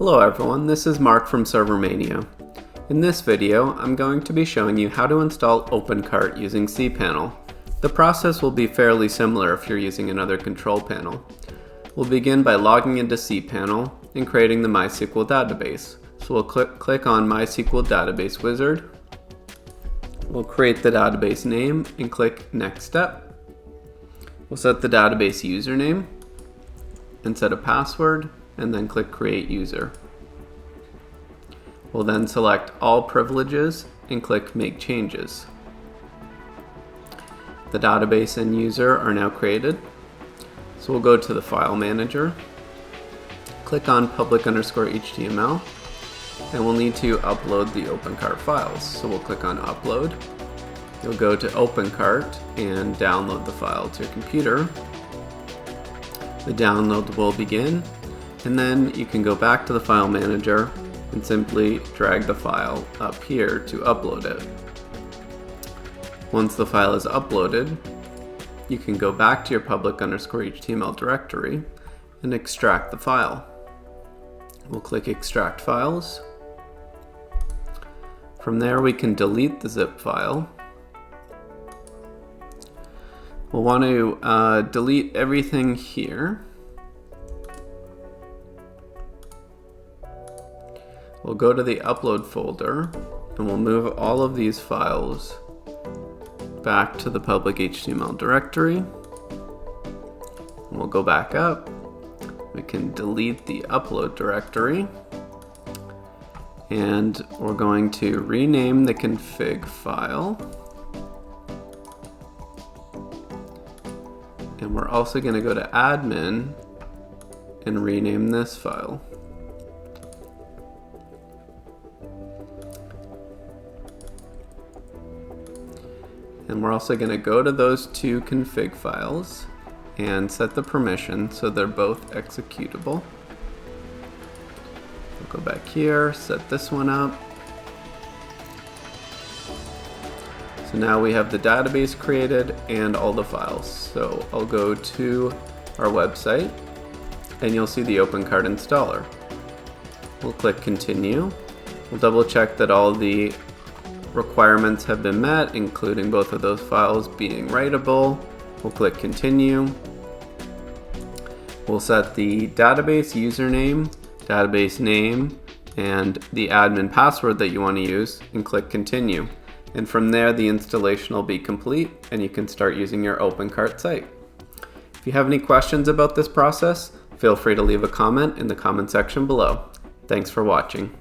Hello everyone, this is Mark from ServerMania. In this video, I'm going to be showing you how to install OpenCart using cPanel. The process will be fairly similar if you're using another control panel. We'll begin by logging into cPanel and creating the MySQL database. So we'll click on MySQL Database Wizard. We'll create the database name and click Next Step. We'll set the database username and set a password, and then click Create User. We'll then select All Privileges and click Make Changes. The database and user are now created. So we'll go to the File Manager, click on public_HTML, and we'll need to upload the OpenCart files. So we'll click on Upload. You'll go to OpenCart and download the file to your computer. The download will begin, and then you can go back to the File Manager and simply drag the file up here to upload it. Once the file is uploaded, you can go back to your public_HTML directory and extract the file. We'll click Extract Files. From there we can delete the zip file. We'll want to delete everything here. We'll go to the Upload folder and we'll move all of these files back to the public HTML directory. And we'll go back up. We can delete the upload directory. And we're going to rename the config file. And we're also going to go to admin and rename this file. And we're also going to go to those two config files and set the permission so they're both executable. We'll go back here, set this one up. So now we have the database created and all the files. So I'll go to our website and you'll see the OpenCart installer. We'll click Continue. We'll double check that all the requirements have been met, including both of those files being writable. We'll click Continue. We'll set the database username, database name, and the admin password that you want to use, and click Continue. And from there, the installation will be complete, and you can start using your OpenCart site. If you have any questions about this process, feel free to leave a comment in the comment section below. Thanks for watching.